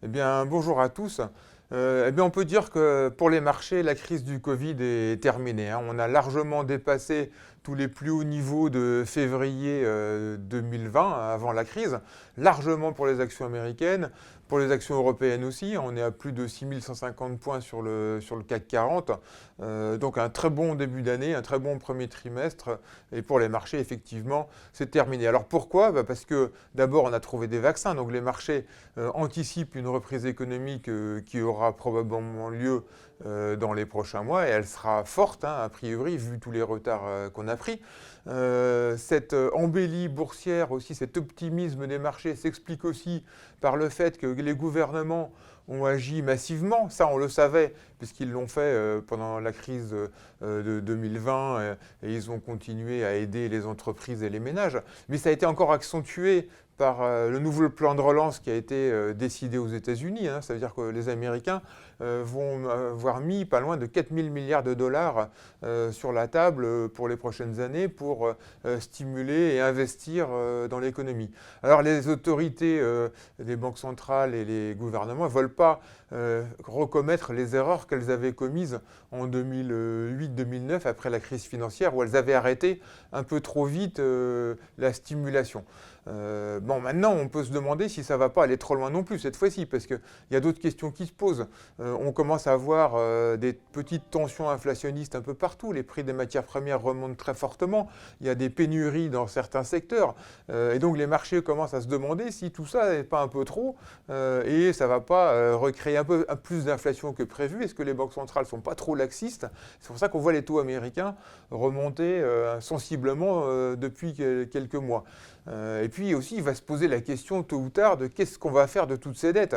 Eh bien, bonjour à tous. Eh bien, on peut dire que pour les marchés, la crise du Covid est terminée, hein. On a largement dépassé tous les plus hauts niveaux de février 2020, avant la crise, largement pour les actions américaines, pour les actions européennes aussi. On est à plus de 6150 points sur le CAC 40. Donc un très bon début d'année, un très bon premier trimestre. Et pour les marchés, effectivement, c'est terminé. Alors pourquoi? Parce que d'abord, on a trouvé des vaccins. Donc les marchés anticipe une reprise économique qui aura probablement lieu dans les prochains mois et elle sera forte, hein, a priori, vu tous les retards qu'on a pris. Cette embellie boursière aussi, cet optimisme des marchés s'explique aussi par le fait que les gouvernements ont agi massivement. Ça, on le savait, puisqu'ils l'ont fait pendant la crise de 2020 et ils ont continué à aider les entreprises et les ménages. Mais ça a été encore accentué par le nouveau plan de relance qui a été décidé aux États-Unis, hein. Ça veut dire que les Américains vont avoir mis pas loin de 4 000 milliards de dollars sur la table pour les prochaines années pour stimuler et investir dans l'économie. Alors les autorités des banques centrales et les gouvernements ne veulent pas recommettre les erreurs qu'elles avaient commises en 2008-2009 après la crise financière où elles avaient arrêté un peu trop vite la stimulation. Bon, maintenant, on peut se demander si ça ne va pas aller trop loin non plus cette fois-ci, parce qu'il y a d'autres questions qui se posent. On commence à avoir des petites tensions inflationnistes un peu partout. Les prix des matières premières remontent très fortement. Il y a des pénuries dans certains secteurs. Et donc, les marchés commencent à se demander si tout ça n'est pas un peu trop et ça ne va pas recréer un peu plus d'inflation que prévu. Est-ce que les banques centrales ne sont pas trop laxistes? C'est pour ça qu'on voit les taux américains remonter sensiblement depuis quelques mois. Et puis aussi, il va se poser la question tôt ou tard de qu'est-ce qu'on va faire de toutes ces dettes.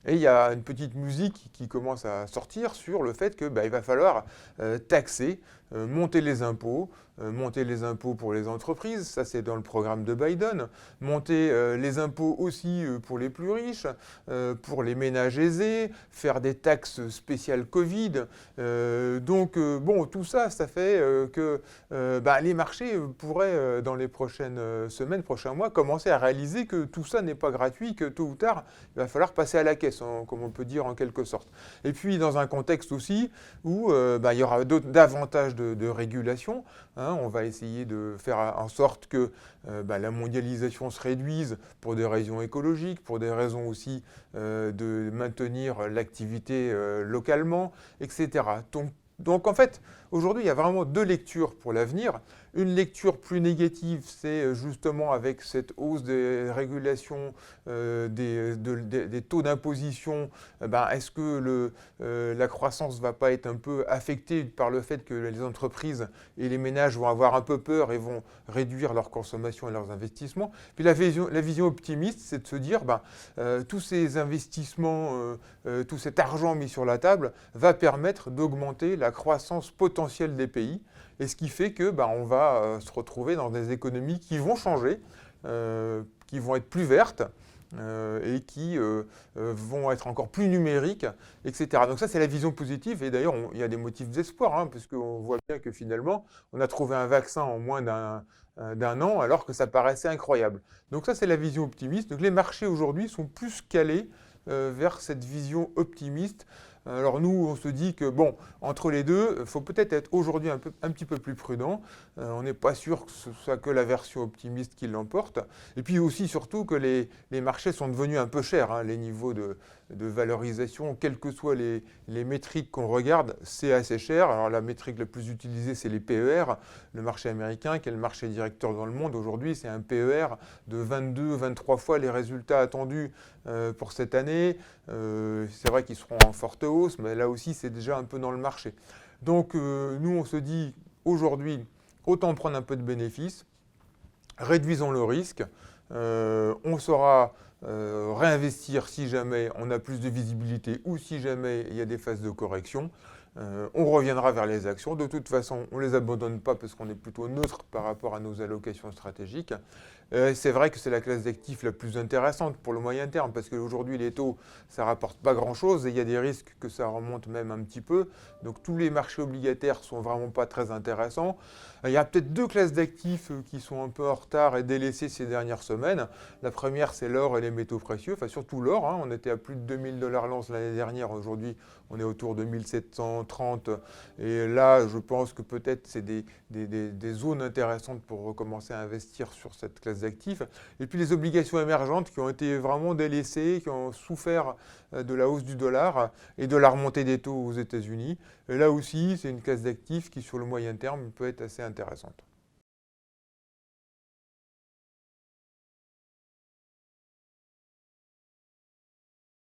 Et il y a une petite musique qui commence à sortir sur le fait qu'il va falloir taxer, monter les impôts pour les entreprises, ça c'est dans le programme de Biden, monter les impôts aussi pour les plus riches, pour les ménages aisés, faire des taxes spéciales Covid. Bon, tout ça, ça fait que les marchés pourraient, dans les prochaines semaines, prochains mois, commencer à réaliser que tout ça n'est pas gratuit, que tôt ou tard, il va falloir passer à la caisse, comme on peut dire en quelque sorte. Et puis, dans un contexte aussi où il y aura davantage de régulation, hein, on va essayer de faire en sorte que la mondialisation se réduise pour des raisons écologiques, pour des raisons aussi de maintenir l'activité localement, etc. Donc en fait, aujourd'hui, il y a vraiment deux lectures pour l'avenir. Une lecture plus négative, c'est justement avec cette hausse des régulations, des taux d'imposition, est-ce que la croissance ne va pas être un peu affectée par le fait que les entreprises et les ménages vont avoir un peu peur et vont réduire leur consommation et leurs investissements. Puis la vision optimiste, c'est de se dire, tous ces investissements, tout cet argent mis sur la table va permettre d'augmenter la croissance potentielle des pays. Et ce qui fait que on va se retrouver dans des économies qui vont changer, qui vont être plus vertes et qui vont être encore plus numériques, etc. Donc ça, c'est la vision positive. Et d'ailleurs, il y a des motifs d'espoir, hein, parce qu'on voit bien que finalement, on a trouvé un vaccin en moins d'un an, alors que ça paraissait incroyable. Donc ça, c'est la vision optimiste. Donc les marchés aujourd'hui sont plus calés vers cette vision optimiste. Alors nous, on se dit que, bon, entre les deux, il faut peut-être être aujourd'hui un petit peu plus prudent. On n'est pas sûr que ce soit que la version optimiste qui l'emporte. Et puis aussi, surtout, que les marchés sont devenus un peu chers, hein. Les niveaux de valorisation, quelles que soient les métriques qu'on regarde, c'est assez cher. Alors la métrique la plus utilisée, c'est les PER. Le marché américain, qui est le marché directeur dans le monde, aujourd'hui, c'est un PER de 22, 23 fois les résultats attendus pour cette année. C'est vrai qu'ils seront en forte hausse, mais là aussi, c'est déjà un peu dans le marché. Donc, nous, on se dit, aujourd'hui, autant prendre un peu de bénéfices, réduisons le risque, on saura réinvestir si jamais on a plus de visibilité ou si jamais il y a des phases de correction. On reviendra vers les actions. De toute façon, on ne les abandonne pas parce qu'on est plutôt neutre par rapport à nos allocations stratégiques. C'est vrai que c'est la classe d'actifs la plus intéressante pour le moyen terme, parce qu'aujourd'hui, les taux, ça ne rapporte pas grand-chose et il y a des risques que ça remonte même un petit peu. Donc tous les marchés obligataires sont vraiment pas très intéressants. Il y a peut-être deux classes d'actifs qui sont un peu en retard et délaissées ces dernières semaines. La première, c'est l'or et les métaux précieux, enfin surtout l'or, hein. On était à plus de 2000 $ l'once l'année dernière. Aujourd'hui, on est autour de 1730. Et là, je pense que peut-être c'est des zones intéressantes pour recommencer à investir sur cette classe d'actifs. Et puis les obligations émergentes qui ont été vraiment délaissées, qui ont souffert de la hausse du dollar et de la remontée des taux aux États-Unis. Et là aussi, c'est une classe d'actifs qui, sur le moyen terme, peut être assez intéressante.